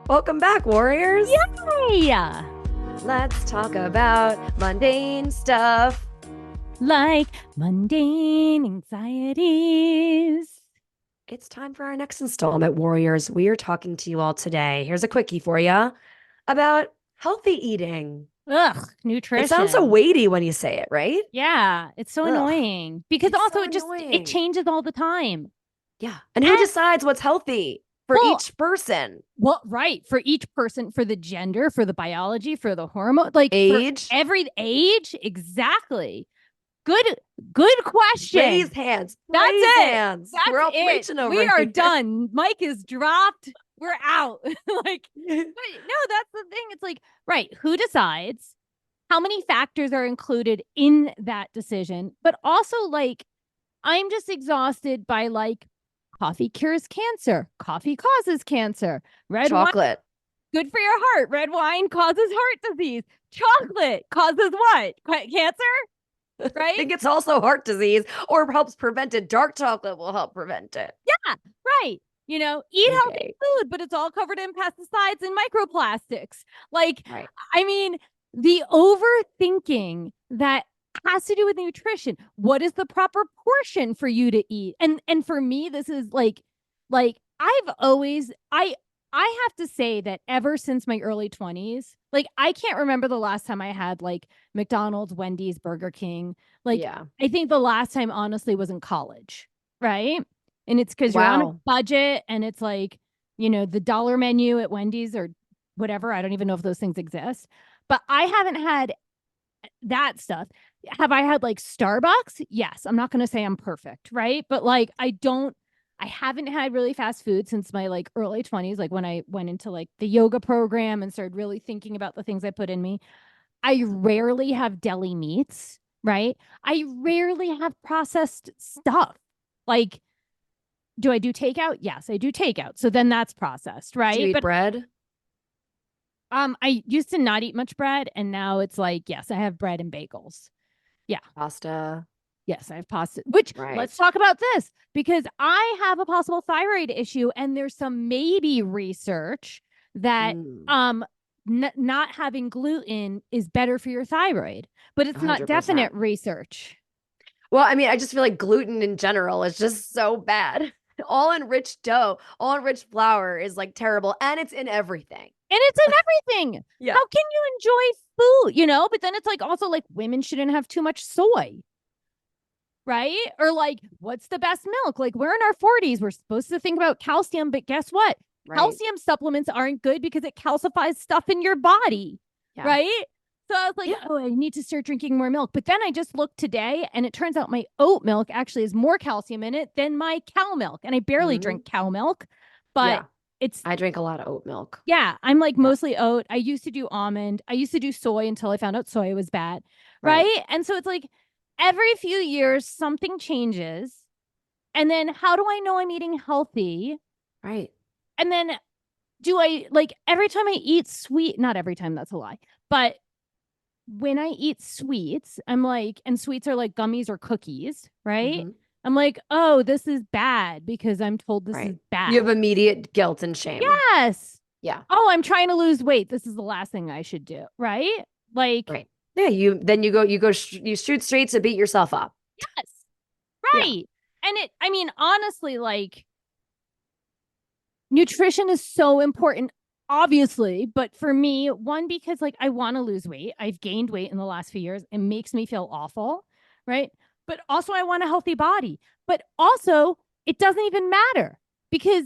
Welcome back, warriors. Yay! Let's talk about mundane stuff. Like mundane anxieties. It's time for our next installment, warriors. We are talking to you all today. Here's a quickie for you about healthy eating. Ugh, It sounds so nutrition. weighty when you say it, right? Yeah, it's so Ugh, annoying because it's also so it annoying. changes all the time. Yeah. And who And decides what's healthy for well, each person? right, for each person, for the gender, for the biology, for the hormone, like for Age? every age, exactly. Good good question. Raise hands. That's Raise it. hands. We're That's all it. preaching We over are here. done. Mike is dropped. We're out. Like, but no, that's the thing. It's like, right, who decides? How many factors are included in that decision? But also, like, I'm just exhausted by like coffee cures cancer, coffee causes cancer, red wine Chocolate. good for your heart, red wine causes heart disease, chocolate causes what? Cancer, I right? think it's also heart disease or helps prevent it. Dark chocolate will help prevent it. Yeah, right. Eat healthy Okay. food, but it's all covered in pesticides and microplastics. Like, Right. I mean, the overthinking that has to do with nutrition. What is the proper portion for you to eat? And for me, this is like I've always I have to say that ever since my early 20s, like I can't remember the last time I had like McDonald's, Wendy's, Burger King. Like Yeah. I think the last time honestly was in college, right? And it's because you're on a Wow. budget and it's like, the dollar menu at Wendy's or whatever. I don't even know if those things exist. But I haven't had that stuff. Have I had like Starbucks? Yes. I'm not going to say I'm perfect, right? But like, I haven't had really fast food since my like early 20s, like when I went into like the yoga program and started really thinking about the things I put in me. I rarely have deli meats, right? I rarely have processed stuff. Like, do I do takeout? Yes, I do takeout. So then that's processed, Do you right? eat But bread? I used to not eat much bread, and now it's like, yes, I have bread and bagels. Yeah. Pasta? Yes, I have pasta. Which let's Right. talk about this because I have a possible thyroid issue, and there's some maybe research that Mm, not having gluten is better for your thyroid, but it's not definite 100%. research. Well, I mean, I just feel like gluten in general is just so bad. All enriched dough, all enriched flour is like terrible, and it's in everything. And it's in everything. Yeah. How can you enjoy food, But then it's like also like women shouldn't have too much soy, right? Or like, what's the best milk? Like, we're in our 40s. We're supposed to think about calcium, but guess what? Right. Calcium supplements aren't good because it calcifies stuff in your body, Yeah. right? So I was like, Yeah. oh, I need to start drinking more milk. But then I just looked today and it turns out my oat milk actually has more calcium in it than my cow milk. And I barely Hmm. drink cow milk, but Yeah. it's I drink a lot of oat milk. yeah, I'm like Yeah. mostly oat. I used to do almond. I used to do soy until I found out soy was bad. Right. Right. And so it's like every few years, something changes. And then how do I know I'm eating healthy? Right. And then do I like every time I eat sweet, not every time, that's a lie, but when I eat sweets, I'm like, and sweets are like gummies or cookies, right? Hmm. I'm like, oh, this is bad because I'm told this is Right. You have bad. immediate guilt and shame. Yes. Yeah. Oh, I'm trying to lose weight. This is the last thing I should do, right? Like, Right. Yeah. You shoot straight to beat yourself up. yes, Yeah. right. And I mean, honestly, like, nutrition is so important, obviously. But for me, one, because like I want to lose weight, I've gained weight in the last few years. It makes me feel awful, right? But also, I want a healthy body. But also, it doesn't even matter because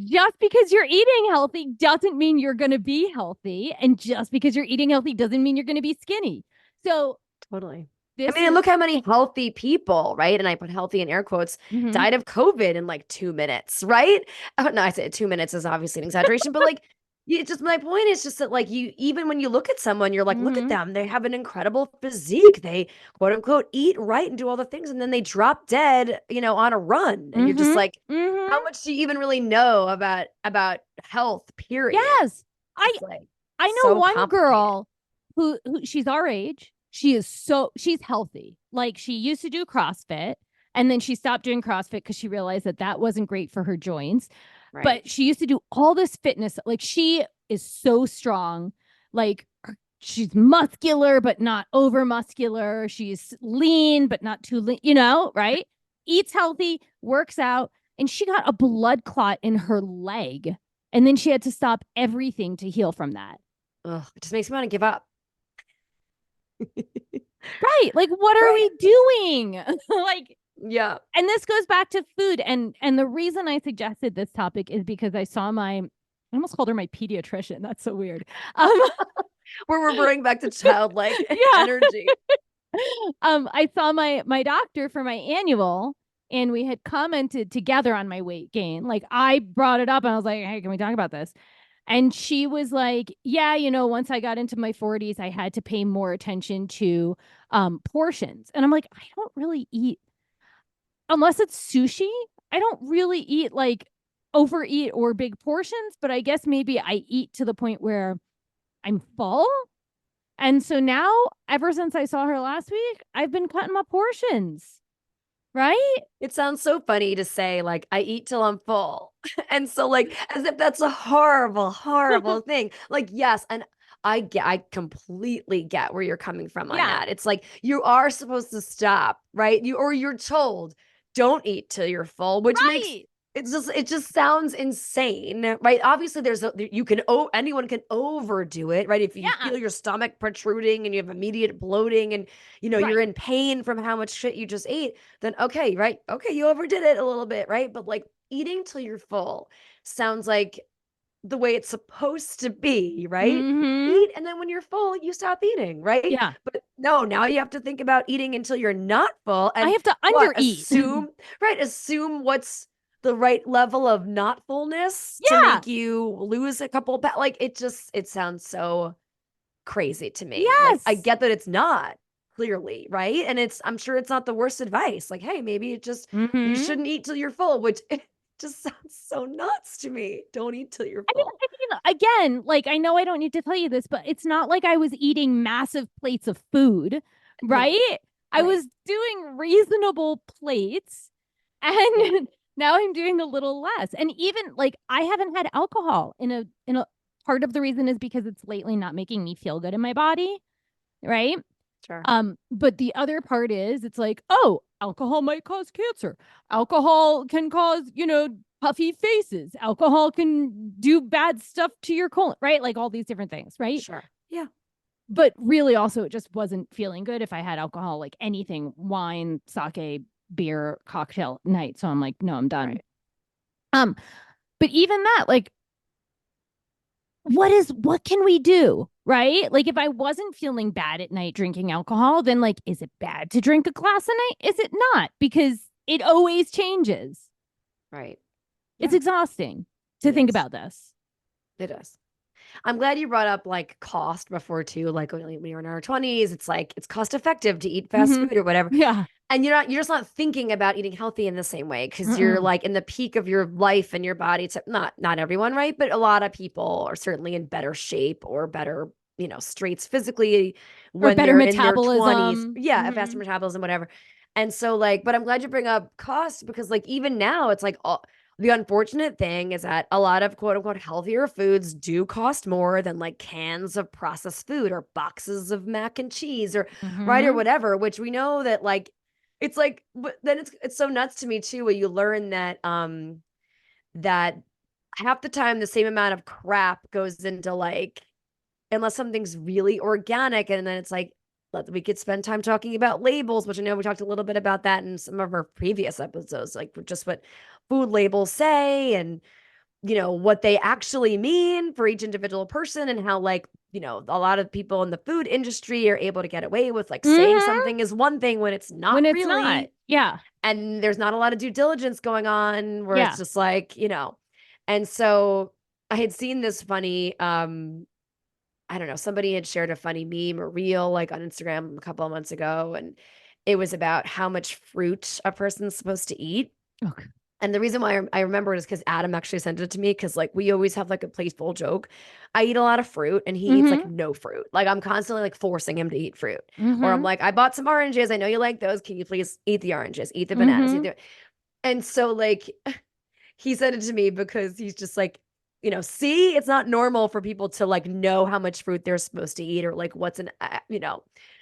just because you're eating healthy doesn't mean you're going to be healthy. And just because you're eating healthy doesn't mean you're going to be skinny. So, Totally. I this mean, and is, look how many healthy people, right? And I put healthy in air quotes, mhm. died of COVID in like 2 minutes, right? Oh, no, I said 2 minutes is obviously an exaggeration, but like, it's just my point is just that, like, you even when you look at someone, you're like, look at Mhm. them. They have an incredible physique. They quote unquote eat right and do all the things, and then they drop dead, on a run. And you're just Mhm. like, how Mhm. much do you even really know about health, period? Yes. I It's like I know so one complicated. girl who she's our age. She's healthy. Like she used to do CrossFit and then she stopped doing CrossFit because she realized that that wasn't great for her joints. Right. But she used to do all this fitness. Like she is so strong. Like she's muscular, but not over muscular. She's lean, but not too lean, right? Eats healthy, works out. And she got a blood clot in her leg. And then she had to stop everything to heal from that. Ugh, it just makes me want to give up. Right. Like, what are we doing? Like, yeah. And this goes back to food. And the reason I suggested this topic is because I saw I almost called her my pediatrician. That's so weird. We're reverting back to childlike energy. I saw my doctor for my annual, and we had commented together on my weight gain. Like I brought it up and I was like, hey, can we talk about this? And she was like, yeah, once I got into my 40s, I had to pay more attention to portions. And I'm like, I don't really eat, unless it's sushi, I don't really eat like overeat or big portions, but I guess maybe I eat to the point where I'm full. And so now, ever since I saw her last week, I've been cutting my portions. Right? It sounds so funny to say, like, I eat till I'm full. And so, like, as if that's a horrible, horrible thing. Like, yes. And I completely get where you're coming from on that. It's like you are supposed to stop, right? You're told, don't eat till you're full, which makes it just sounds insane, right? Obviously, anyone can overdo it, right? If you feel your stomach protruding and you have immediate bloating and you're in pain from how much shit you just ate, then okay, right? Okay, you overdid it a little bit, right? But like eating till you're full sounds like the way it's supposed to be, right? Mm-hmm. Eat, and then when you're full, you stop eating, right? Yeah. But no, now you have to think about eating until you're not full, and I have to undereat. assume what's the right level of not fullness to make you lose a couple like it sounds so crazy to me. Yes. Like I get that it's not clearly, right? And I'm sure it's not the worst advice. Like, hey, maybe it just you shouldn't eat till you're full, which just sounds so nuts to me. Don't eat till you're full. I mean, again, like I know I don't need to tell you this, but it's not like I was eating massive plates of food, right? No. I was doing reasonable plates, and now I'm doing a little less. And even like I haven't had alcohol in a part of the reason is because it's lately not making me feel good in my body, right? Sure. But the other part is it's like, oh, alcohol might cause cancer. Alcohol can cause, puffy faces. Alcohol can do bad stuff to your colon, right? Like all these different things, right? Sure. Yeah. But really also it just wasn't feeling good if I had alcohol, like anything, wine, sake, beer, cocktail night. So I'm like, no, I'm done. Right. But even that, like, what can we do? Right? Like if I wasn't feeling bad at night drinking alcohol, then like, is it bad to drink a glass a night? Is it not? Because it always changes. Right. Yeah. It's exhausting to think about this. It is. I'm glad you brought up like cost before too. Like when you're in our 20s, it's like it's cost effective to eat fast food or whatever. Yeah. And you're just not thinking about eating healthy in the same way because you're like in the peak of your life and your body. It's not everyone, right? But a lot of people are certainly in better shape or better, straits physically when better they're metabolism. in their 20s. Yeah, faster metabolism, whatever. And so like, but I'm glad you bring up cost because like even now it's like the unfortunate thing is that a lot of quote unquote healthier foods do cost more than like cans of processed food or boxes of mac and cheese or right or whatever, which we know that like it's like, but then it's so nuts to me too, where you learn that that half the time the same amount of crap goes into like, unless something's really organic, and then it's like, we could spend time talking about labels, which I know we talked a little bit about that in some of our previous episodes, like just what food labels say and what they actually mean for each individual person and how like a lot of people in the food industry are able to get away with like saying something is one thing when it's not when it's really. Not. Yeah. And there's not a lot of due diligence going on where it's just like, and so I had seen this funny, I don't know, somebody had shared a funny meme or reel like on Instagram a couple of months ago. And it was about how much fruit a person's supposed to eat. Okay. And the reason why I remember it is because Adam actually sent it to me because like we always have like a playful joke. I eat a lot of fruit and he eats like no fruit. Like I'm constantly like forcing him to eat fruit. Or I'm like, I bought some oranges. I know you like those. Can you please eat the oranges? Eat the bananas. And so like he sent it to me because he's just like, see, it's not normal for people to like know how much fruit they're supposed to eat or like what's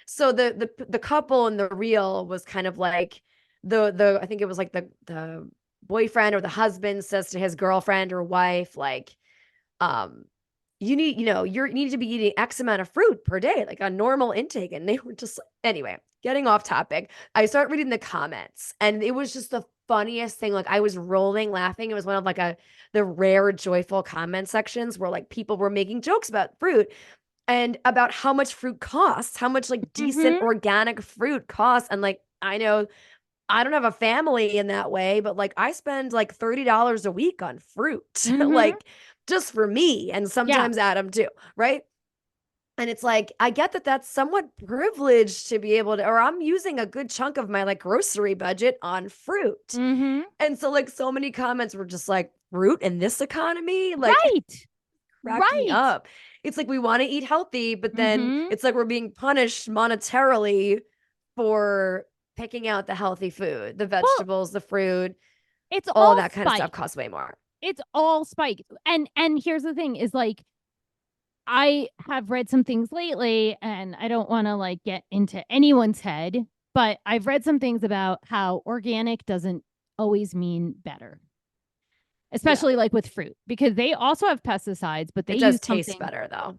so the couple in the reel was kind of like the I think it was like the boyfriend or the husband says to his girlfriend or wife, like, um, you need to be eating X amount of fruit per day, like a normal intake. And they were just, anyway, getting off topic. I start reading the comments and it was just the funniest thing. Like I was rolling laughing. It was one of like the rare joyful comment sections where like people were making jokes about fruit and about how much fruit costs, how much like decent Mm-hmm. organic fruit costs. And like, I know I don't have a family in that way, but like I spend like $30 a week on fruit, Mm-hmm. like just for me and Yeah. sometimes Adam too, right? And it's like, I get that that's somewhat privileged to be able to, or I'm using a good chunk of my like grocery budget on fruit. Mm-hmm. And so, like, so many comments were just like, fruit in this economy? Like, Right. crack me Right. up. It's like we want to eat healthy, but then Mm-hmm. it's like we're being punished monetarily for picking out the healthy food, the Well, vegetables, the fruit, it's all of all that kind of stuff spike. costs way more. It's all spike. And here's the thing is like I have read some things lately and I don't want to like get into anyone's head, but I've read some things about how organic doesn't always mean better, Yeah. especially like with fruit, because they also have pesticides, but they It does use taste something. better though,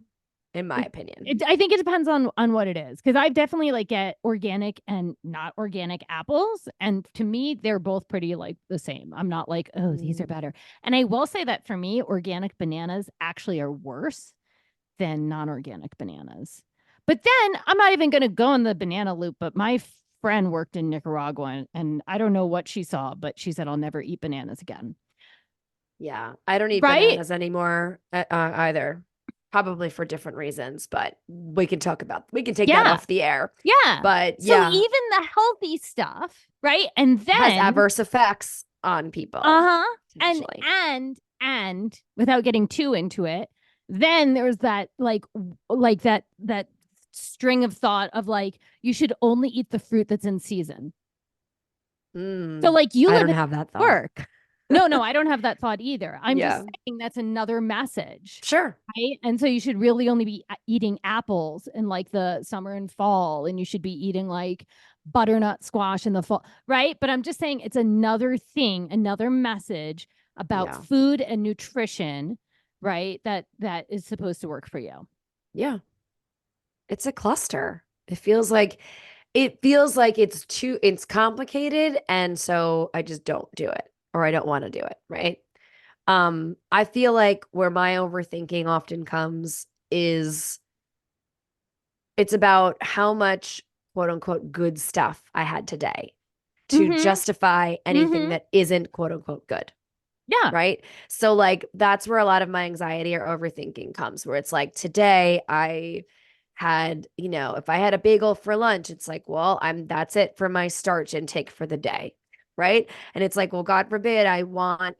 in my It, opinion. I think it depends on what it is, because I've definitely like get organic and not organic apples, and to me they're both pretty like the same. I'm not like, oh, these are Mm. better. And I will say that for me, organic bananas actually are worse than non-organic bananas. But then I'm not even going to go in the banana loop. But my friend worked in Nicaragua, and I don't know what she saw, but she said I'll never eat bananas again. Yeah. I don't eat Right? bananas anymore either. Probably for different reasons, but we can take that Yeah. off the air. Yeah. But So yeah, even the healthy stuff, right? And has then adverse effects on people, uh-huh. potentially. And without getting too into it, then there's that like that string of thought of like you should only eat the fruit that's in season. So Mm, like you I live don't in have that New thought. York. No, I don't have that thought either. I'm just Yeah. saying that's another message. Sure. Right. And so you should really only be eating apples in like the summer and fall, and you should be eating like butternut squash in the fall. Right. But I'm just saying it's another thing, another message about Yeah. food and nutrition, right? That is supposed to work for you. Yeah. It's a cluster. It feels like it's complicated. And so I just don't do it or I don't want to do it. Right. I feel like where my overthinking often comes is it's about how much quote unquote good stuff I had today to Mm-hmm. justify anything Mm-hmm. that isn't quote unquote good. Yeah. Right. So, like, that's where a lot of my anxiety or overthinking comes, where it's like today I had, if I had a bagel for lunch, it's like, well, that's it for my starch intake for the day. Right. And it's like, well, God forbid I want,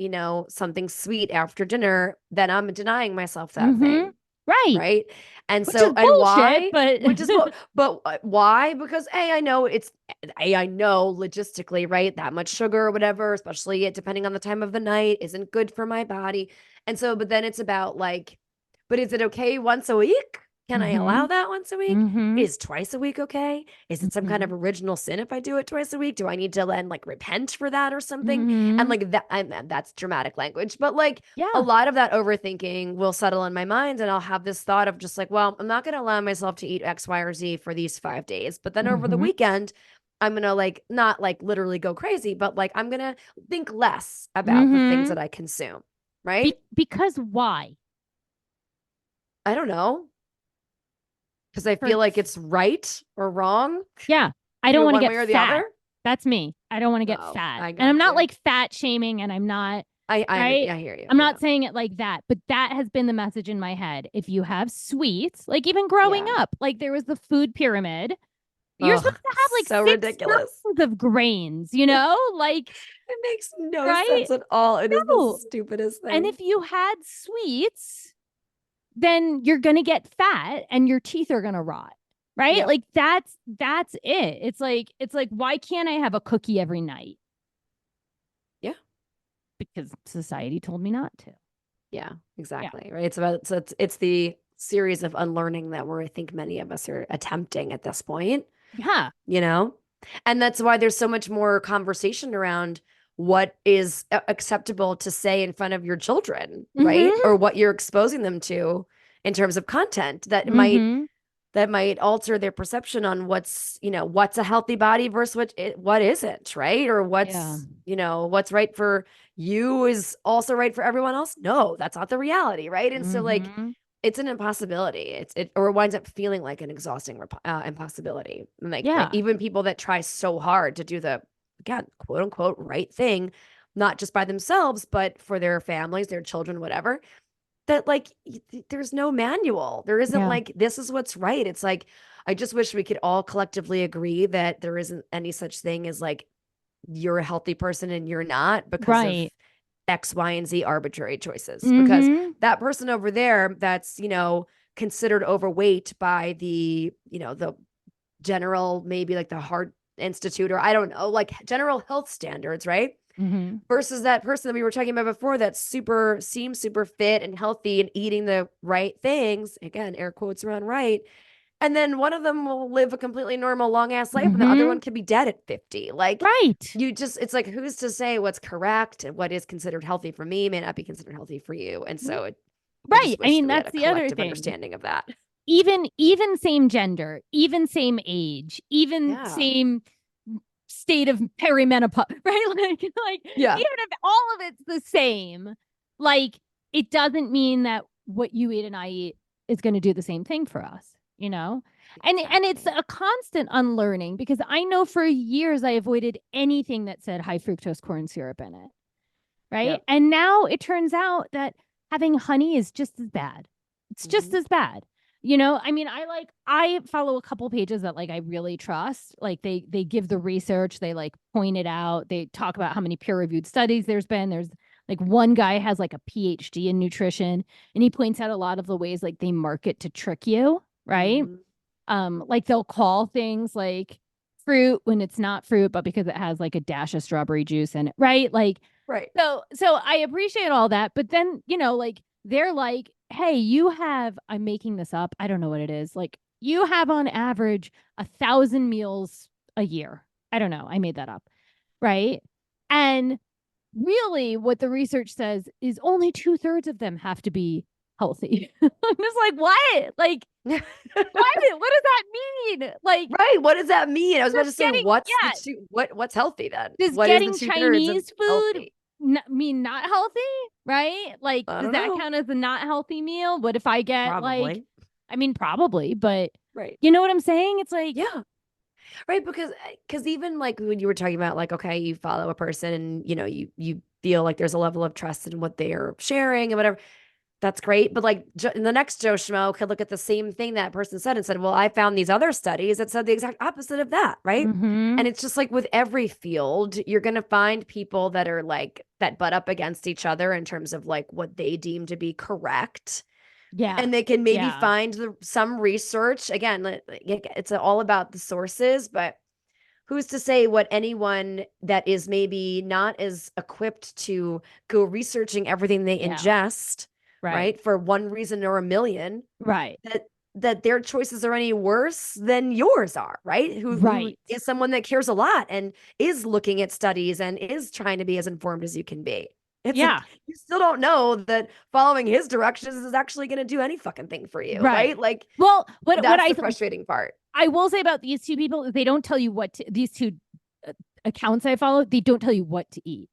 something sweet after dinner, then I'm denying myself that Mm-hmm. thing. Right. Right. And Which is so, and bullshit, why? but Which is what, but why? Because I know logistically, right? That much sugar or whatever, especially depending on the time of the night, isn't good for my body. And so, but then it's about like, but is it okay once a week? Can I mm-hmm. allow that once a week? Mm-hmm. Is twice a week okay? Is it some kind Mm-hmm. of original sin if I do it twice a week? Do I need to then like repent for that or something? And Mm-hmm. like that, and that's dramatic language, but like a Yeah. lot of that overthinking will settle in my mind and I'll have this thought of just like, well, I'm not going to allow myself to eat X, Y, or Z for these 5 days. But then over the Mm-hmm. weekend, I'm going to like not like literally go crazy, but like I'm going to think less about the things Mm-hmm. that I consume. Right. Because why? I don't know. Because I For feel like it's right or wrong, yeah, I don't want to one get way or the fat. other. That's me. I don't want to get Oh, fat. I And I'm got not you. like fat shaming, and I'm not right. I hear you. I'm Yeah. not saying it like that, but that has been the message in my head. If you have sweets, like even growing Yeah. up, like there was the food pyramid. You're supposed Oh, to have like so six ridiculous. servings of grains, like, It makes no right? sense at all. It is the No. stupidest And thing. if you had sweets, then you're going to get fat and your teeth are going to rot. Right? Yep. Like that's it. It's like why can't I have a cookie every night? Yeah. Because society told me not to. Yeah, Yeah. exactly. Right. It's about, so it's the series of unlearning that I think many of us are attempting at this point, Yeah. you know? And that's why there's so much more conversation around what is acceptable to say in front of your children, right? Mm-hmm. Or what you're exposing them to in terms of content Mm-hmm. that might alter their perception on what's a healthy body versus what isn't, right? Or Yeah. what's right for you is also right for everyone else. No, that's not the reality, right? And so like Mm-hmm. it's an impossibility. Or it winds up feeling like an exhausting impossibility. And like Yeah. even people that try so hard to do the, again, quote unquote right thing, not just by themselves, but for their families, their children, whatever, that like there's no manual. There isn't Yeah. like this is what's right. It's like I just wish we could all collectively agree that there isn't any such thing as like you're a healthy person and you're not because of Right. X, Y, and Z arbitrary choices. Because Mm-hmm. that person over there that's, considered overweight by the general, maybe like the Heart Institute, or I don't know, like general health standards, right? Mm-hmm. Versus that person that we were talking about before that seems super fit and healthy and eating the right things, again air quotes around right, and then one of them will live a completely normal long ass life and the other Mm-hmm. one could be dead at 50. Like Right. it's like who's to say what's correct and what is considered healthy for me may not be considered healthy for you. And so I Right. just I wish mean, that we had that's a the other collective thing. understanding of that. Even same gender, even same age, even Yeah. same state of perimenopause, right? Like Yeah. even if all of it's the same, like it doesn't mean that what you eat and I eat is going to do the same thing for us, you know? And it's Exactly. a constant unlearning because I know for years I avoided anything that said high fructose corn syrup in it, right? Yep. And now it turns out that having honey is just as bad. It's just Mm-hmm. as bad. I mean, I follow a couple pages that like I really trust. Like they give the research, they like point it out, they talk about how many peer-reviewed studies there's been. There's like one guy has like a PhD in nutrition and he points out a lot of the ways like they market to trick you, right? Mm-hmm. Like they'll call things like fruit when it's not fruit, but because it has like a dash of strawberry juice in it, right? Like Right. so I appreciate all that, but then, like they're like, "Hey, you have I'm making this up. I don't know what it is. Like you have on average 1,000 meals a year. I don't know. I made that up. Right? And really what the research says is only 2/3 of them have to be healthy." I'm just like, "What?" Like what does that mean? Like Right. What does that mean? I was about does to say, getting yeah, what's healthy then? does What is the getting 2/3 of Chinese food healthy? mean not healthy? Right? Like, I does don't that know. count as a not healthy meal? What if I get like, Probably. I mean, probably, but Right. you know what I'm saying? It's like, Yeah. Right. Because even like when you were talking about like, okay, you follow a person and you feel like there's a level of trust in what they are sharing and whatever. That's great. But like the next Joe Schmo could look at the same thing that person said and said, well, I found these other studies that said the exact opposite of that. Right. mm-hmm, And it's just like with every field, you're going to find people that are like that butt up against each other in terms of like what they deem to be correct. yeah, And they can maybe yeah, find some research. Again, it's all about the sources, but who's to say what anyone that is maybe not as equipped to go researching everything they yeah, ingest, right, right, for one reason or a million, right, that their choices are any worse than yours are, right? Who right, is someone that cares a lot and is looking at studies and is trying to be as informed as you can be. It's yeah, like you still don't know that following his directions is actually going to do any fucking thing for you, right. right? Like Well, what that's the frustrating part. I will say about these two people, they don't tell you these two accounts I follow, they don't tell you what to eat.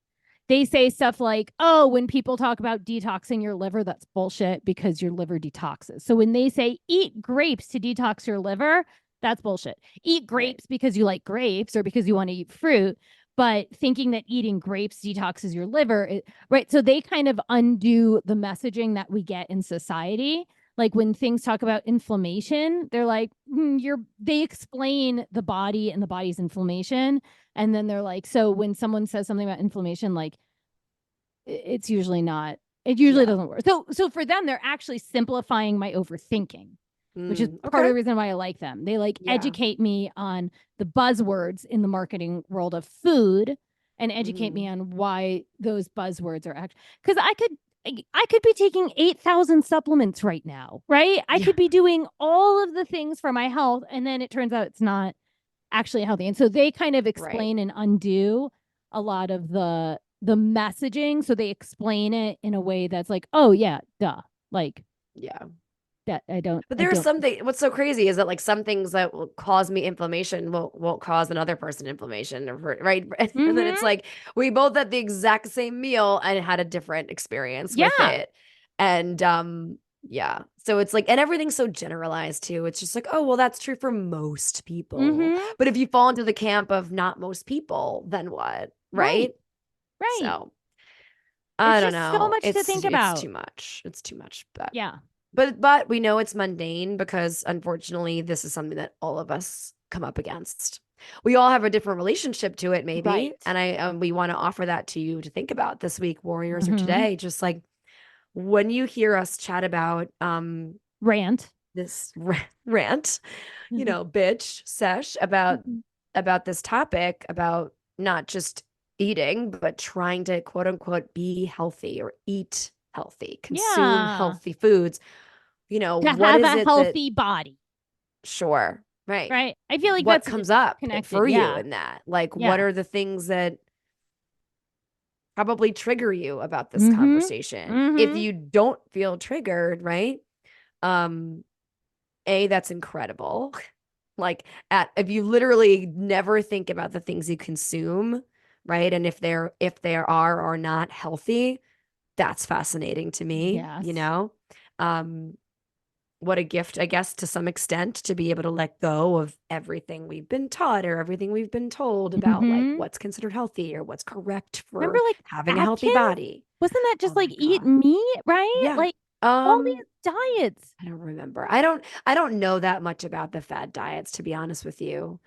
They say stuff like, oh, when people talk about detoxing your liver, that's bullshit because your liver detoxes. So when they say eat grapes to detox your liver, that's bullshit. Eat Right. grapes because you like grapes or because you want to eat fruit, but thinking that eating grapes detoxes your liver, right? So they kind of undo the messaging that we get in society. Like when things talk about inflammation, they're like, they explain the body and the body's inflammation. And then they're like, so when someone says something about inflammation, like it's usually not, it usually Yeah. doesn't work. So for them, they're actually simplifying my overthinking, which is part of Okay. the reason why I like them. They like Yeah. educate me on the buzzwords in the marketing world of food and educate me Mm. on why those buzzwords are actually, because I could be taking 8,000 supplements right now, right? I Yeah. could be doing all of the things for my health, and then it turns out it's not actually healthy. And so they kind of Right. explain and undo a lot of the messaging. So they explain it in a way that's like, oh yeah, duh. Like Yeah. that But I there are don't some things, what's so crazy is that like some things that will cause me inflammation won't cause another person inflammation, right? And then it's mm-hmm. like we both had the exact same meal and had a different experience with Yeah. it. And yeah. So it's like, and everything's so generalized too. It's just like, oh, well, that's true for most people. Mm-hmm. But if you fall into the camp of not most people, then what? Right. Right? Right. So I It's don't just so know. much to think It's about. too much. It's too much. But Yeah. but we know it's mundane because unfortunately this is something that all of us come up against. We all have a different relationship to it maybe, Right. and I we want to offer that to you to think about this week, warriors, or Mm-hmm. today. Just like when you hear us chat about Rant. this rant, Mm-hmm. bitch sesh about this topic, about not just eating but trying to quote unquote be healthy or eat healthy, consume Yeah. healthy foods. To What have is a it that healthy body. sure, right. Right. I feel like What that's comes up connected. for you Yeah. in that? Like, what Yeah. are the things that probably trigger you about this Mm-hmm. conversation? If Mm-hmm. you don't feel triggered, right? Um, that's incredible. Like if you literally never think about the things you consume, right? And if they are or not healthy, that's fascinating to me, Yes. Um, what a gift, I guess, to some extent, to be able to let go of everything we've been taught or everything we've been told about like Mm-hmm. what's considered healthy or what's correct Remember for like having a healthy Atkins? body. Wasn't that Oh just like my eat God. meat, right? Yeah. Like all Um, these diets. I don't remember. I don't know that much about the fad diets, to be honest with you.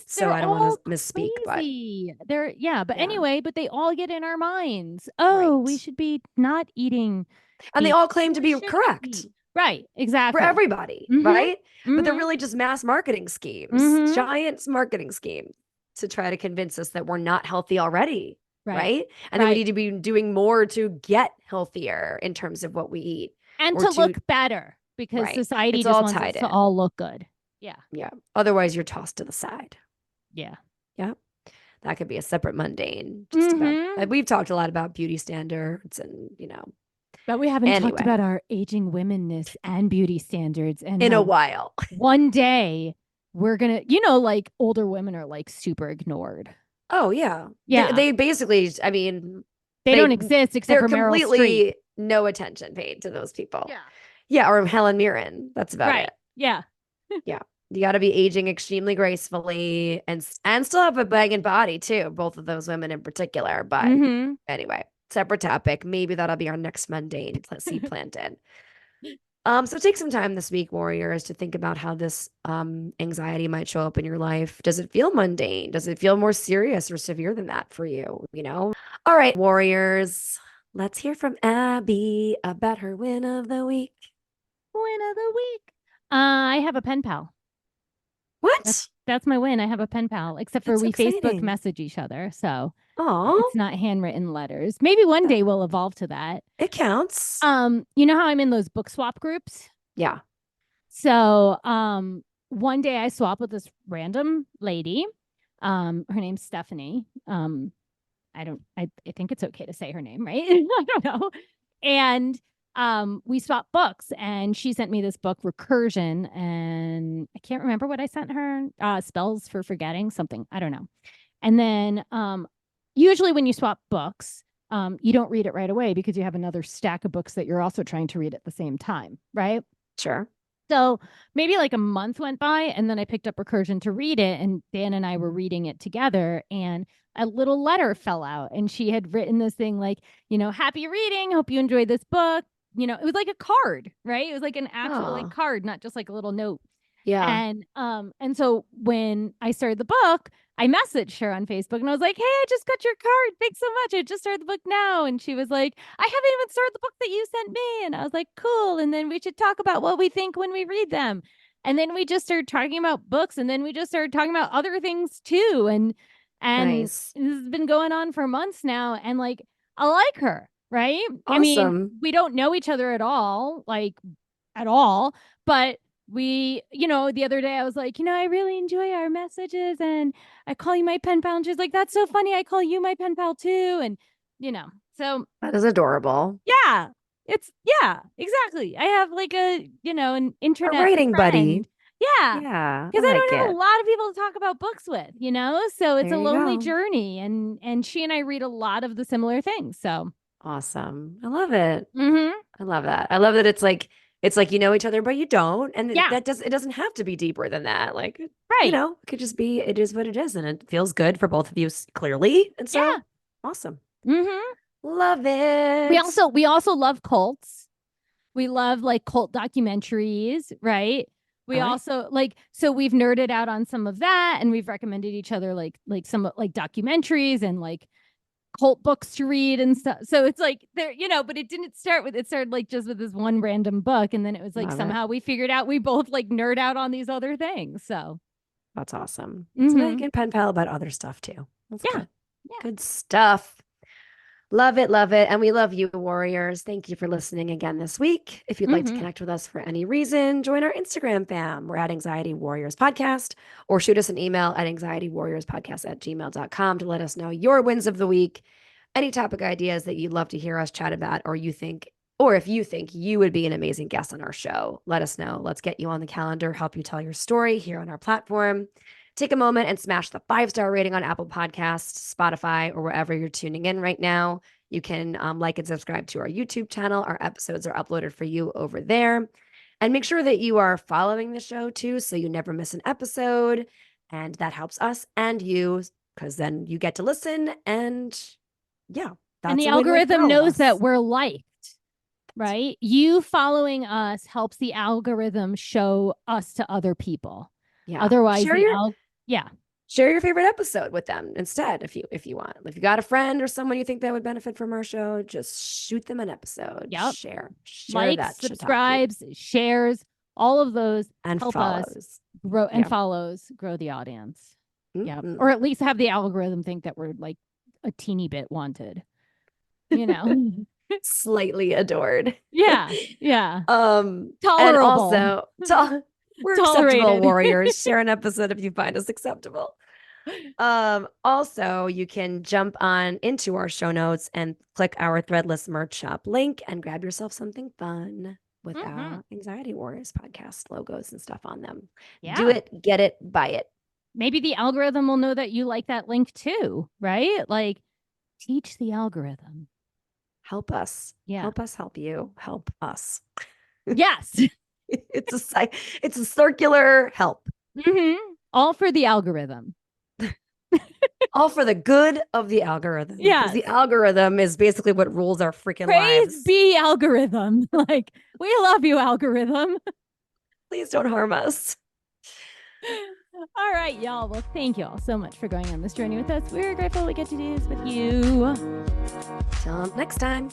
So They're I don't want all to misspeak, but crazy. They're yeah, but yeah, anyway, but they all get in our minds. Oh, we right. should be not eating And they beef. all claim to We be shouldn't correct be. Right, for exactly. everybody, Mm-hmm. right? But they're Mm-hmm. really just mass marketing schemes, Mm-hmm. giant marketing schemes to try to convince us that we're not healthy already, Right. right? And that we Right. need to be doing more to get healthier in terms of what we eat And or to to, look better because right. society It's just all wants tied us to in. all look good. Yeah. Yeah. Otherwise, you're tossed to the side. Yeah. Yeah. That could be a separate mundane, just about, Mm-hmm. we've talked a lot about beauty standards and, But we haven't talked anyway, about our aging womenness and beauty standards and in a how while. one day we're gonna, like older women are like super ignored. Oh yeah. They Yeah. they basically, I mean, They don't they exist except they're for Meryl Streep. completely no attention paid to those people. Yeah. Yeah, or Helen Mirren. That's about Right. it. Yeah. Yeah. You got to be aging extremely gracefully and still have a banging body too, both of those women in particular. But Mm-hmm. anyway, separate topic. Maybe that'll be our next mundane seed planted. So take some time this week, warriors, to think about how this anxiety might show up in your life. Does it feel mundane? Does it feel more serious or severe than that for you? All right, warriors, let's hear from Abby about her win of the week. Win of the week. I have a pen pal. That's What? that's my win. I have a pen pal, except for That's so we Facebook exciting. message each other. So it's Oh, not handwritten letters. Maybe one day we'll evolve to that. it counts. You know how I'm in those book swap groups? Yeah, So one day I swap with this random lady. Her name's Stephanie. I think it's okay to say her name, right? I don't know. And we swapped books and she sent me this book, Recursion, and I can't remember what I sent her. Spells for forgetting, something. I don't know. And then usually when you swap books, you don't read it right away because you have another stack of books that you're also trying to read at the same time, right? sure. So maybe like a month went by and then I picked up Recursion to read it and Dan and I were reading it together and a little letter fell out and she had written this thing like, happy reading, hope you enjoyed this book. It was like a card, right? It was like an actual like Oh, card, not just like a little note. yeah. And so when I started the book, I messaged her on Facebook and I was like, "Hey, I just got your card. Thanks so much. I just started the book now." And she was like, "I haven't even started the book that you sent me." And I was like, "Cool." And then we should talk about what we think when we read them. And then we just started talking about books and then we just started talking about other things too. And Nice. this has been going on for months now and like I like her, right? I mean, Awesome. we don't know each other at all, like at all, but we, the other day I was like, I really enjoy our messages and I call you my pen pal. And she's like, that's so funny. I call you my pen pal too. And, so That is adorable. yeah, yeah, exactly. I have like an A internet writing buddy. friend. Yeah. Yeah, I Because I like don't have a it. lot of people to talk about books with, so it's There a you lonely go. journey. And she and I read a lot of the similar things. So, Awesome. I love it. hmm I love that. I love that it's like you know each other, but you don't. And yeah, it doesn't have to be deeper than that. Like, right. it could just be it is what it is, and it feels good for both of you clearly. And Yeah. so awesome. hmm Love We it. also we also love cults. We love like cult documentaries, right? All We right. also so we've nerded out on some of that, and we've recommended each other like some like documentaries and like cult books to read and stuff. So it's like there, but it started like just with this one random book, and then it was like Love it. somehow we figured out we both like nerd out on these other things. So That's awesome. So now you mm-hmm. can pen pal about other stuff too. That's Yeah. good. Yeah. Good stuff. Love it, love it. And we love you, warriors. Thank you for listening again this week. If you'd like to Mm-hmm. connect with us for any reason, join our Instagram fam. We're at Anxiety Warriors Podcast, or shoot us an email at anxietywarriorspodcast@gmail.com to let us know your wins of the week, any topic ideas that you'd love to hear us chat about, or if you think you would be an amazing guest on our show, let us know. Let's get you on the calendar, help you tell your story here on our platform. Take a moment and smash the 5-star rating on Apple Podcasts, Spotify, or wherever you're tuning in right now. You can like and subscribe to our YouTube channel. Our episodes are uploaded for you over there. And make sure that you are following the show too, so you never miss an episode. And that helps us and you, because then you get to listen. And yeah, And that's the a win-win for algorithm all of knows that us. we're liked, right? You following us helps the algorithm show us to other people. Yeah. Otherwise, yeah, Share your favorite episode with them instead if you want. If you got a friend or someone you think that would benefit from our show, just shoot them an episode. yep. Share Likes, that shiitake subscribes, shares, all of those and help us follows. grow and Yeah. follows, grow the audience. Yeah. Mm-mm. Or at least have the algorithm think that we're like a teeny bit wanted, you know? Slightly adored. Yeah. Yeah. And Tolerable. also we're acceptable Tolerated. warriors. Share an episode if you find us acceptable. Also, you can jump on into our show notes and click our Threadless merch shop link and grab yourself something fun with Mm-hmm. our Anxiety Warriors podcast logos and stuff on them. Do Yeah. it, get it, buy it. Maybe the algorithm will know that you like that link too, right? Like teach the algorithm. Help us. Yeah. Help us help you. Help us. Yes. It's a circular help. Mm-hmm. All for the algorithm. All for the good of the algorithm. Yeah. Because the algorithm is basically what rules our freaking Praise lives. be algorithm. Like, we love you, algorithm. Please don't harm us. All right, y'all. Well, thank you all so much for going on this journey with us. We're grateful we get to do this with you. Till next time.